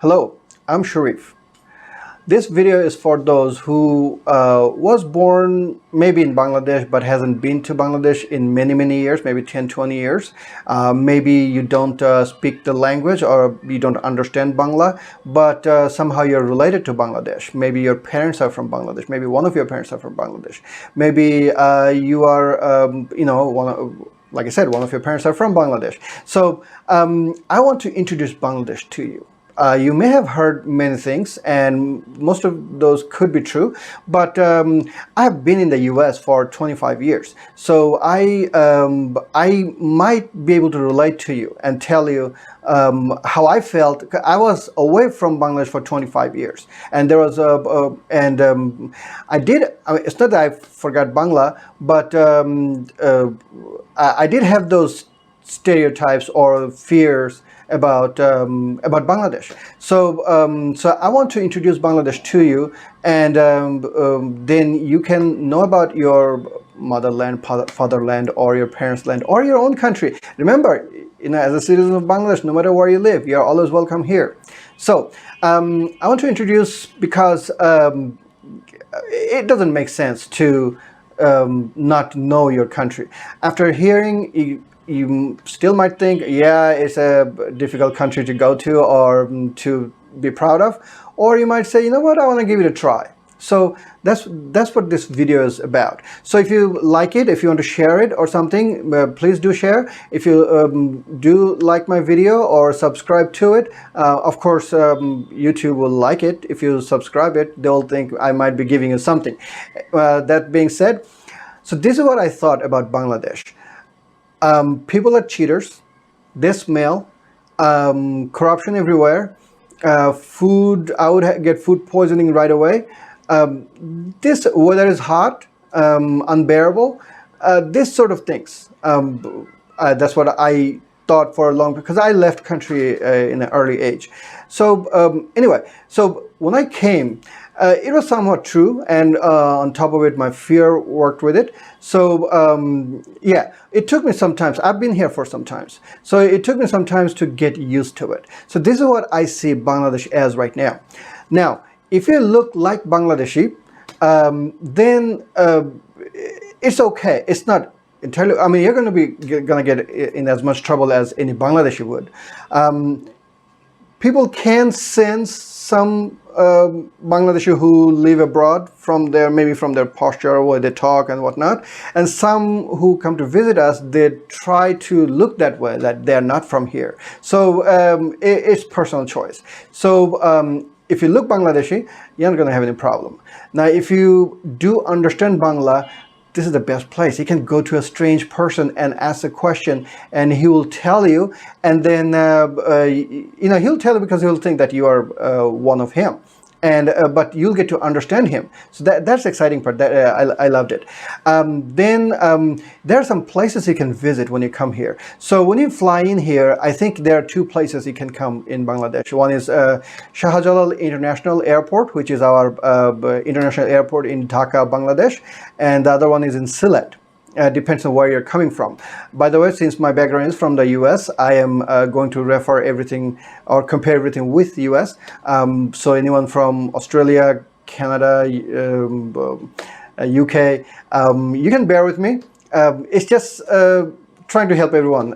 Hello, I'm Sharif. This video is for those who was born maybe in Bangladesh but hasn't been to Bangladesh in many years, maybe 10, 20 years. Maybe you don't speak the language or you don't understand Bangla, but somehow you're related to Bangladesh. Maybe your parents are from Bangladesh. Maybe one of your parents are from Bangladesh. Maybe you are, like I said, one of your parents are from Bangladesh. So I want to introduce Bangladesh to you. You may have heard many things, and most of those could be true, but I've been in the US for 25 years, so I might be able to relate to you and tell you how I felt. I was away from Bangladesh for 25 years, and there was it's not that I forgot Bangla, but I did have those stereotypes or fears about Bangladesh. So I want to introduce Bangladesh to you, and then you can know about your motherland, fatherland, or your parents' land, or your own country. Remember, as a citizen of Bangladesh, no matter where you live, you are always welcome here. So I want to introduce because it doesn't make sense to not know your country. After hearing, you still might think, yeah, it's a difficult country to go to or to be proud of, or you might say, you know what, I want to give it a try. So that's what this video is about. So if you like it, if you want to share it or something, please do share. If you do like my video or subscribe to it, of course YouTube will like it. If you subscribe it, they'll think I might be giving you something. That being said, so this is what I thought about Bangladesh. People are cheaters, they smell, corruption everywhere, food, I would get food poisoning right away. This weather is hot, unbearable, this sort of things. That's what I thought for a long, because I left country in an early age. So anyway, so when I came, it was somewhat true, and on top of it, my fear worked with it. So yeah, it took me some time. I've been here for some time, so it took me some time to get used to it. So this is what I see Bangladesh as right now. Now, if you look like Bangladeshi, then it's okay. It's not entirely. I mean, you're going to get in as much trouble as any Bangladeshi would. People can sense some Bangladeshi who live abroad maybe from their posture, or they talk and whatnot, and some who come to visit us, they try to look that way, that they're not from here. So it's personal choice. So if you look Bangladeshi, you're not going to have any problem. Now, if you do understand Bangla, this is the best place. You can go to a strange person and ask a question, and he will tell you, and then he'll tell you because he'll think that you are one of him, and but you'll get to understand him. So that's the exciting part. That I loved it. Then there are some places you can visit when you come here. So when you fly in here, I think there are two places you can come in Bangladesh. One is Shahjalal International Airport, which is our international airport in Dhaka, Bangladesh, and the other one is in Sylhet. Depends on where you're coming from. By the way, since my background is from the US, I am going to refer everything or compare everything with the US. So anyone from Australia, Canada, UK, you can bear with me. It's just trying to help everyone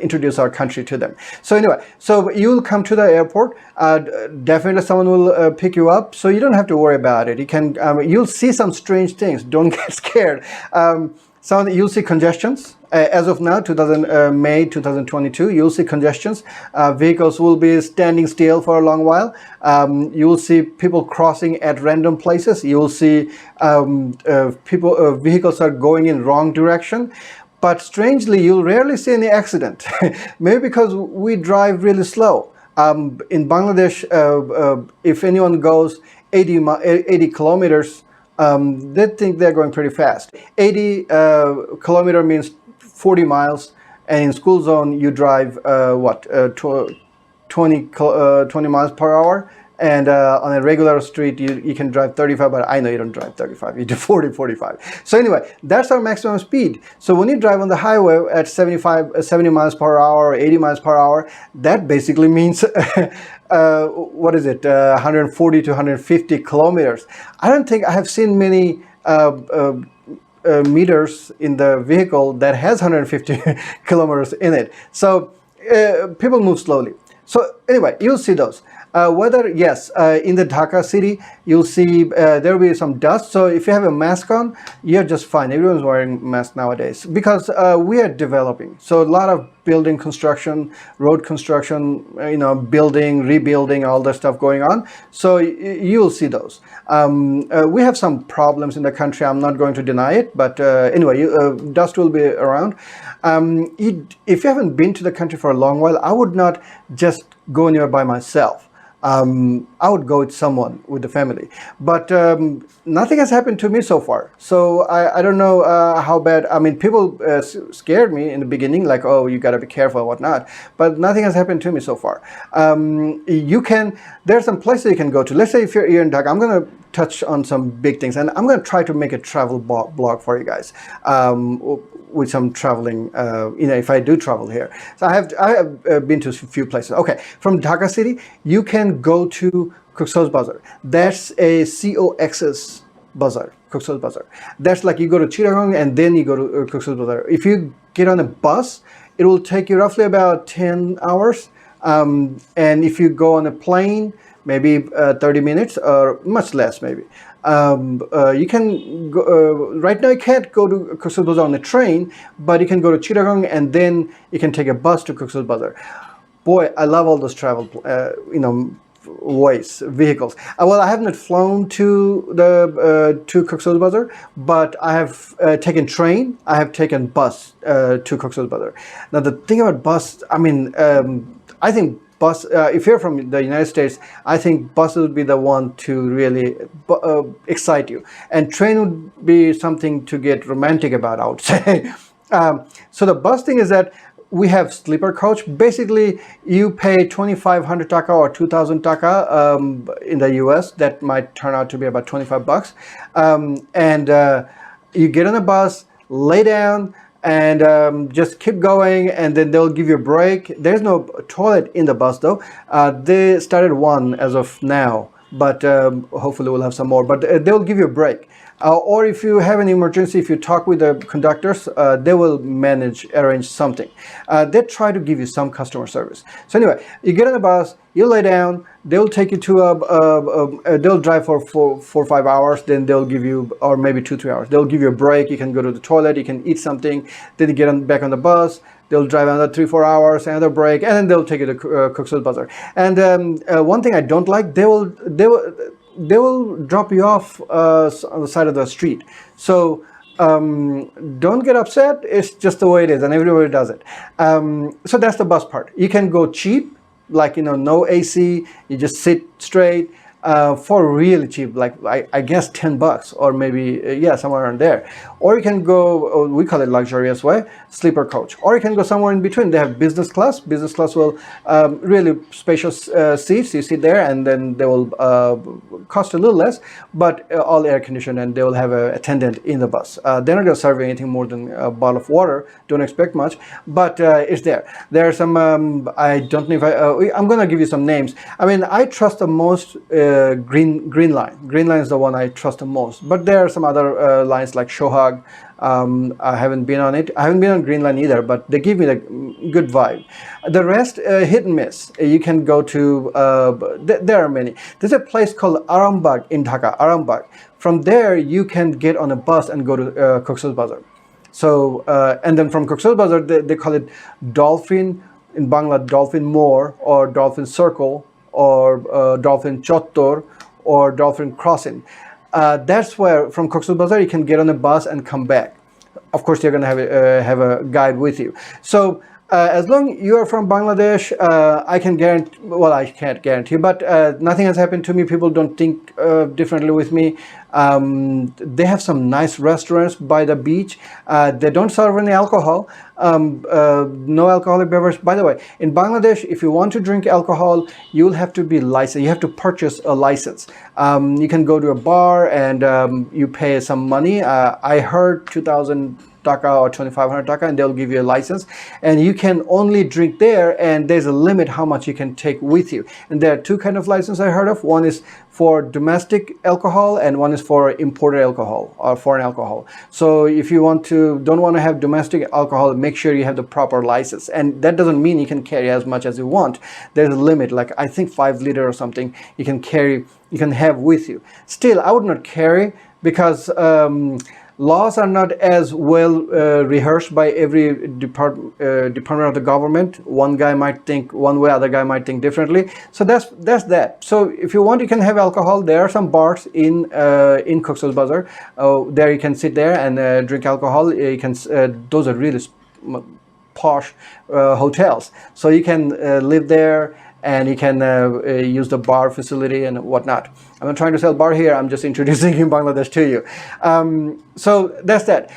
introduce our country to them. So anyway, so you'll come to the airport. Definitely someone will pick you up, so you don't have to worry about it. You can you'll see some strange things. Don't get scared. You'll see congestions. As of now, May 2022, you'll see congestions. Vehicles will be standing still for a long while. You will see people crossing at random places. You will see vehicles are going in wrong direction. But strangely, you'll rarely see any accident. Maybe because we drive really slow. In Bangladesh, if anyone goes 80 kilometers, they think they're going pretty fast. 80 kilometer means 40 miles, and in school zone you drive 20 miles per hour. and on a regular street you can drive 35, but I know you don't drive 35, you do 40, 45. So anyway, that's our maximum speed. So when you drive on the highway at 70 miles per hour or 80 miles per hour, that basically means what is it, 140 to 150 kilometers. I don't think I have seen many meters in the vehicle that has 150 kilometers in it. So people move slowly. So anyway, you'll see those. Weather, yes, in the Dhaka city, you'll see there will be some dust. So if you have a mask on, you're just fine. Everyone's wearing masks nowadays because we are developing. So a lot of building construction, road construction, building, rebuilding, all that stuff going on. So you'll see those. We have some problems in the country. I'm not going to deny it, but anyway, dust will be around. If you haven't been to the country for a long while, I would not just go anywhere by myself. I would go with someone, with the family, but nothing has happened to me so far. So I don't know how bad. I mean, people scared me in the beginning, like, oh, you got to be careful and whatnot, but nothing has happened to me so far. There are some places you can go to. Let's say if you're here in Dhaka, I'm going to touch on some big things, and I'm going to try to make a travel blog for you guys. With some traveling, if I do travel here. So I have been to a few places. Okay, from Dhaka city, you can go to Cox's Bazar. That's a COX's Bazaar, Cox's Bazar. That's like you go to Chittagong and then you go to Cox's Bazar. If you get on a bus, it will take you roughly about 10 hours. And if you go on a plane, maybe 30 minutes or much less maybe. You can go, right now you can't go to Cox's Bazar on a train, but you can go to Chittagong and then you can take a bus to Cox's Bazar. Boy, I love all those travel, vehicles. Well, I have not flown to Cox's Bazar, but I have taken train. I have taken bus to Cox's Bazar. Now the thing about bus, I think bus. If you're from the United States, I think bus would be the one to really excite you, and train would be something to get romantic about, I would say. So the bus thing is that we have sleeper coach. Basically, you pay 2,500 taka or 2,000 taka in the US. That might turn out to be about 25 bucks. And you get on a bus, lay down, and just keep going, and then they'll give you a break. There's no toilet in the bus though. They started one as of now, but hopefully we'll have some more. But they'll give you a break. Or if you have an emergency, if you talk with the conductors, they will arrange something. They try to give you some customer service. So anyway, you get on the bus, you lay down, they'll take you to they'll drive for 4 or 5 hours, then they'll give you, or maybe 2-3 hours, they'll give you a break, you can go to the toilet, you can eat something, then you get back on the bus, they'll drive another 3-4 hours, another break, and then they'll take you to Cox's Bazar. And one thing I don't like, they will drop you off on the side of the street. So don't get upset. It's just the way it is, and everybody does it. So that's the bus part. You can go cheap, like no AC. You just sit straight for really cheap, like I guess 10 bucks or maybe somewhere around there. Or you can go, we call it luxurious way, sleeper coach. Or you can go somewhere in between. They have business class. Business class will really spacious seats. You sit there, and then they will cost a little less, but all air conditioned, and they will have an attendant in the bus. They're not going to serve you anything more than a bottle of water. Don't expect much, but it's there. There are some. I don't know if I'm going to give you some names. I trust the most. Green Line. Green Line is the one I trust the most. But there are some other lines like Shohag. I haven't been on it. I haven't been on Green Line either, but they give me the good vibe. The rest, hit and miss. You can go to, there are many. There's a place called Arambagh in Dhaka, Arambagh. From there, you can get on a bus and go to Cox's Bazar. So, and then from Cox's Bazar, they call it Dolphin, in Bangla, Dolphin Moor, or Dolphin Circle, or Dolphin Chottor, or Dolphin Crossing. That's where from Cox's Bazar you can get on a bus and come back. Of course, you're going to have a guide with you. So as long you are from Bangladesh, I can guarantee. Well, I can't guarantee, but nothing has happened to me. People don't think differently with me. They have some nice restaurants by the beach. They don't serve any alcohol. No alcoholic beverage. By the way, in Bangladesh, if you want to drink alcohol, you'll have to be licensed. You have to purchase a license. You can go to a bar and you pay some money. I heard 2,000 taka or 2,500 taka, and they'll give you a license, and you can only drink there, and there's a limit how much you can take with you. And there are two kind of license I heard of. One is for domestic alcohol, and one is for imported alcohol or foreign alcohol. So if you don't want to have domestic alcohol, make sure you have the proper license. And that doesn't mean you can carry as much as you want. There's a limit, like I think 5 liter or something you can have with you. Still, I would not carry, because laws are not as well rehearsed by every department of the government. One guy might think one way, other guy might think differently. So that's that. So if you want, you can have alcohol. There are some bars in Cox's Bazar. There you can sit there and drink alcohol. You can. Those are really posh hotels. So you can live there, and you can use the bar facility and whatnot. I'm not trying to sell bar here. I'm just introducing in Bangladesh to you. So that's that.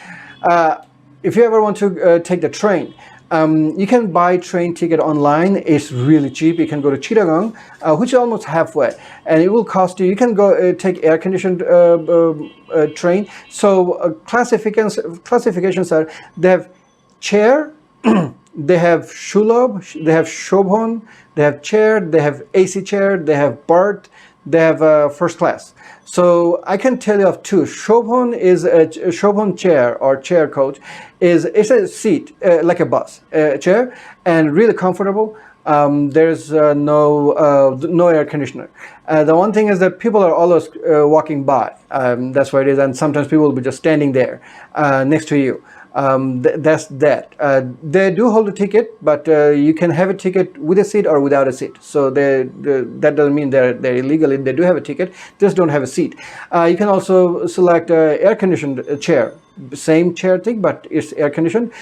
If you ever want to take the train, you can buy train ticket online. It's really cheap. You can go to Chittagong, which is almost halfway, and it will cost you. You can go take air-conditioned train. So classifications are: they have chair, they have shulab, they have shobhon, they have chair, they have AC chair, they have berth, they have first class. So I can tell you of two. Shobhon is a Shobhon chair or chair coach. It's a seat like a bus chair, and really comfortable. There's no air conditioner. The one thing is that people are always walking by. That's what it is, and sometimes people will be just standing there next to you. That's that. They do hold a ticket, but you can have a ticket with a seat or without a seat. So that doesn't mean they're illegal. They do have a ticket, just don't have a seat. You can also select air-conditioned chair, same chair thing, but it's air-conditioned.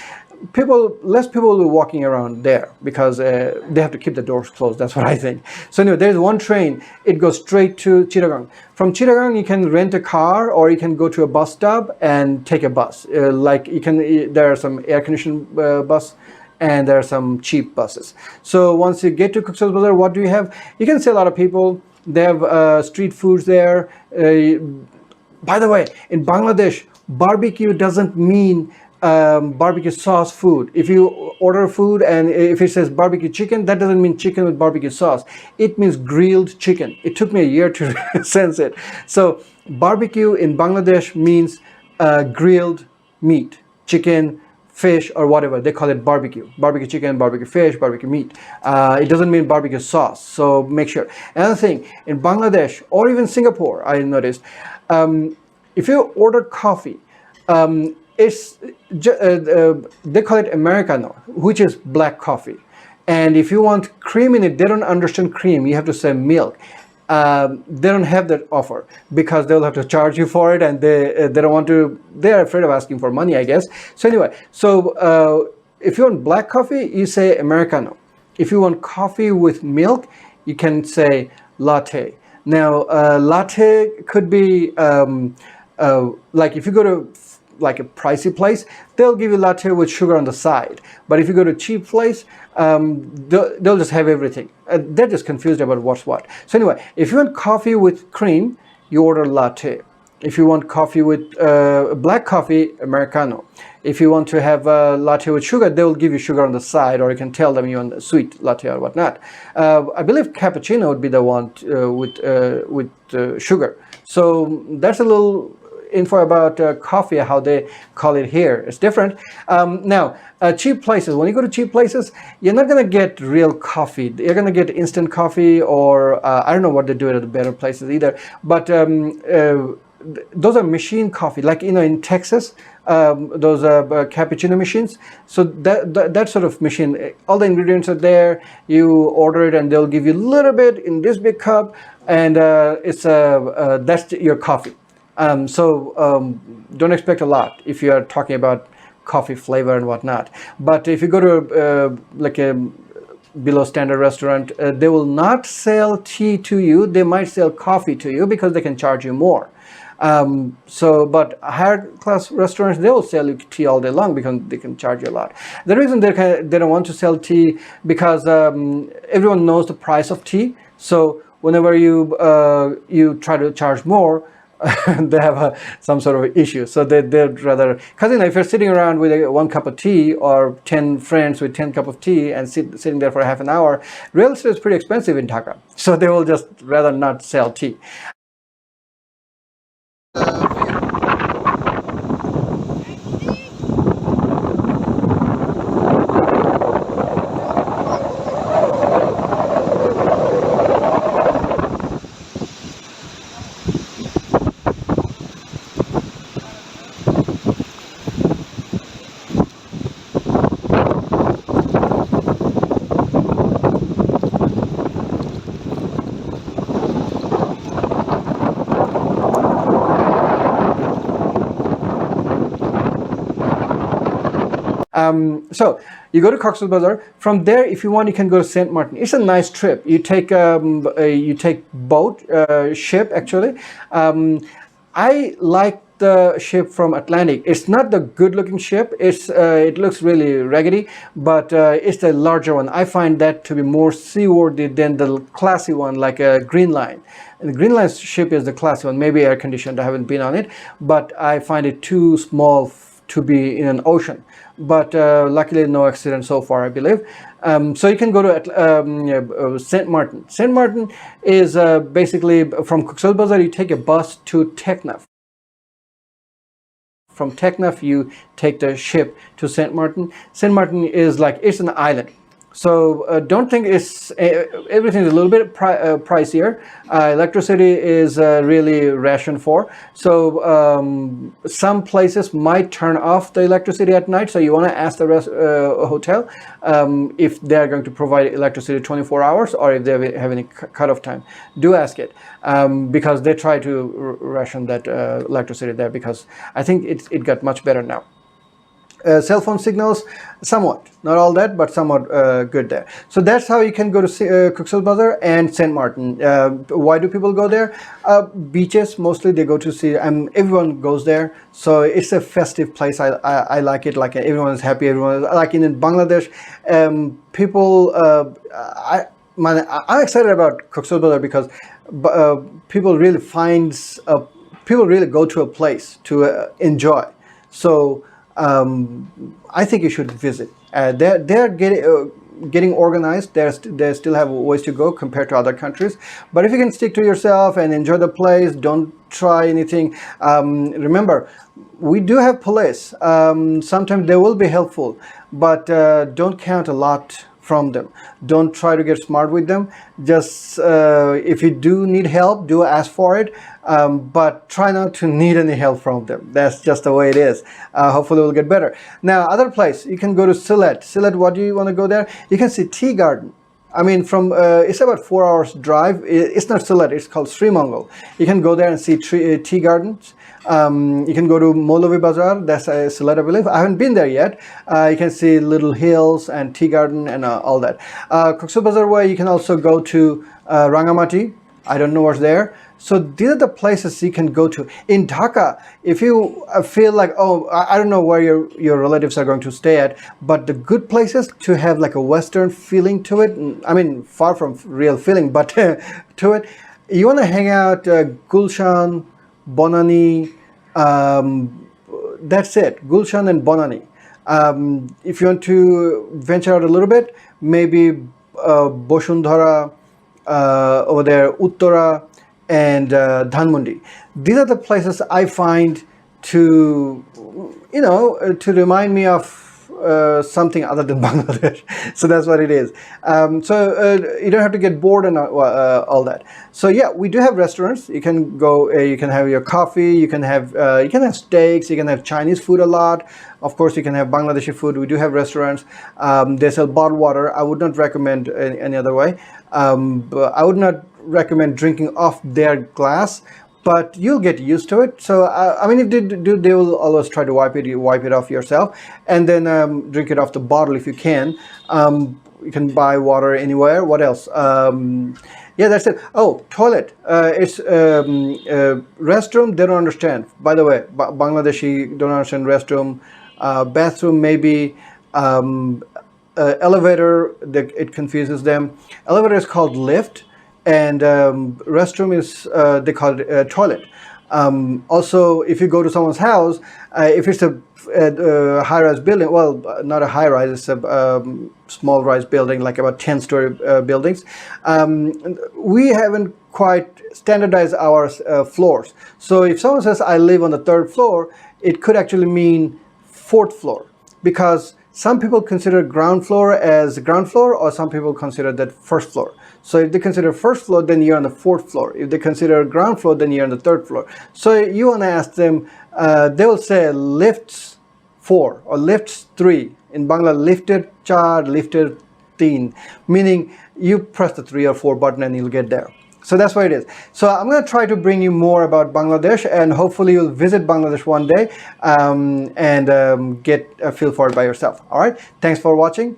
Less people will be walking around there, because they have to keep the doors closed. That's what I think. So anyway, there's one train. It goes straight to Chittagong. From Chittagong, you can rent a car, or you can go to a bus stop and take a bus. There are some air-conditioned bus, and there are some cheap buses. So once you get to Cox's Bazar, what do you have? You can see a lot of people. They have street foods there. By the way, in Bangladesh, barbecue doesn't mean barbecue sauce food. If you order food and if it says barbecue chicken, that doesn't mean chicken with barbecue sauce. It means grilled chicken. It took me a year to sense it. So barbecue in Bangladesh means grilled meat, chicken, fish, or whatever. They call it barbecue. Barbecue chicken, barbecue fish, barbecue meat. It doesn't mean barbecue sauce. So make sure. Another thing, in Bangladesh or even Singapore, I noticed, if you order coffee, they call it Americano, which is black coffee. And if you want cream in it, they don't understand cream. You have to say milk. They don't have that offer, because they'll have to charge you for it, and they don't want to. They're afraid of asking for money, I guess. So anyway, if you want black coffee, you say Americano. If you want coffee with milk, you can say latte. Now, latte could be like if you go to like a pricey place, they'll give you latte with sugar on the side. But if you go to a cheap place, they'll just have everything. They're just confused about what's what. So anyway, if you want coffee with cream, you order latte. If you want coffee with black coffee, Americano. If you want to have a latte with sugar, they will give you sugar on the side, or you can tell them you want a sweet latte or whatnot. I believe cappuccino would be the one with sugar. So that's a little info about coffee, how they call it here. It's different. Now, cheap places. When you go to cheap places, you're not going to get real coffee. You're going to get instant coffee, or I don't know what they do at the better places either. But those are machine coffee, like in Texas, those cappuccino machines. So that sort of machine, all the ingredients are there. You order it, and they'll give you a little bit in this big cup, and that's your coffee. Don't expect a lot if you are talking about coffee flavor and whatnot. But if you go to like a below standard restaurant, they will not sell tea to you. They might sell coffee to you, because they can charge you more. But higher class restaurants, they will sell you tea all day long because they can charge you a lot. The reason they don't want to sell tea because everyone knows the price of tea. So whenever you try to charge more, they have some sort of issue. So they'd rather, because if you're sitting around with one cup of tea or 10 friends with 10 cup of tea and sitting there for half an hour, real estate is pretty expensive in Dhaka. So they will just rather not sell tea. So you go to Cox's Bazar. From there, if you want, you can go to Saint Martin. It's a nice trip. You take boat, ship actually. I like the ship from Atlantic. It's not the good-looking ship. It looks really raggedy, but it's the larger one. I find that to be more seaworthy than the classy one, like a Green Line. And the Green Line ship is the classy one, maybe air conditioned. I haven't been on it, but I find it too small to be in an ocean. But luckily no accident so far, I believe. So you can go to Saint Martin. Saint Martin is basically from Cox's Bazar, you take a bus to Teknaf. From Teknaf, you take the ship to Saint Martin. Saint Martin is like, it's an island. So don't think it's everything is a little bit pricier. Electricity is really rationed for. So some places might turn off the electricity at night. So you want to ask the hotel if they are going to provide electricity 24 hours or if they have any cutoff time. Do ask it because they try to ration that electricity there, because I think it got much better now. Cell phone signals, somewhat, not all that, but somewhat good there. So that's how you can go to Cox's Bazar and Saint Martin. Why do people go there? Beaches, mostly they go to see, everyone goes there. So it's a festive place. I like it, like everyone is happy, everyone is, like in Bangladesh, people, I'm excited about Cox's Bazar because people really go to a place to enjoy. So I think you should visit. They're getting organized. They still have ways to go compared to other countries. But if you can stick to yourself and enjoy the place, don't try anything. Remember, we do have police. Sometimes they will be helpful, but don't count a lot from them. Don't try to get smart with them. Just if you do need help, do ask for it, but try not to need any help from them. That's just the way it is. Hopefully we'll get better. Now, other place, you can go to Sylhet. Sylhet, what do you want to go there? You can see tea garden. I mean, from it's about 4 hours drive. It's not Sylhet, it's called Sri Mangal. You can go there and see tea gardens. You can go to Molavi Bazar, that's Sylhet, I believe. I haven't been there yet. You can see little hills and tea garden and all that. Cox's Bazar way, you can also go to Rangamati. I don't know what's there. So these are the places you can go to. In Dhaka, if you feel like, oh, I don't know where your relatives are going to stay at, but the good places to have like a Western feeling to it, I mean, far from real feeling, but to it, you want to hang out Gulshan, Bonani, that's it, Gulshan and Bonani. If you want to venture out a little bit, maybe Boshundhara, over there, Uttara, and Dhanmondi. These are the places I find to, to remind me of something other than Bangladesh. So that's what it is. You don't have to get bored and all that. So yeah, we do have restaurants. You can go. You can have your coffee. You can have steaks. You can have Chinese food a lot. Of course, you can have Bangladeshi food. We do have restaurants. They sell bottled water. I would not recommend any other way. But I would not recommend drinking off their glass, but you'll get used to it. So I mean, if they do, they will always try to wipe it off yourself, and then drink it off the bottle if you can. You can buy water anywhere. What else? Yeah, that's it. Oh, toilet. It's restroom. They don't understand. By the way, Bangladeshi don't understand restroom. Bathroom maybe. Um, Elevator. It confuses them. Elevator is called lift, and restroom is they call it toilet. Also, if you go to someone's house, if it's a high-rise building, well, not a high-rise, it's a small-rise building, like about 10-story buildings. We haven't quite standardized our floors. So if someone says, I live on the third floor, it could actually mean fourth floor, because some people consider ground floor as ground floor, or some people consider that first floor. So if they consider first floor, then you're on the fourth floor. If they consider ground floor, then you're on the third floor. So you want to ask them, they will say lifts 4 or lifts 3. In Bangla, lifted 4, lifted 3, meaning you press the 3 or 4 button and you'll get there. So that's what it is. So I'm going to try to bring you more about Bangladesh, and hopefully you'll visit Bangladesh one day and get a feel for it by yourself. All right. Thanks for watching.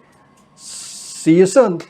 See you soon.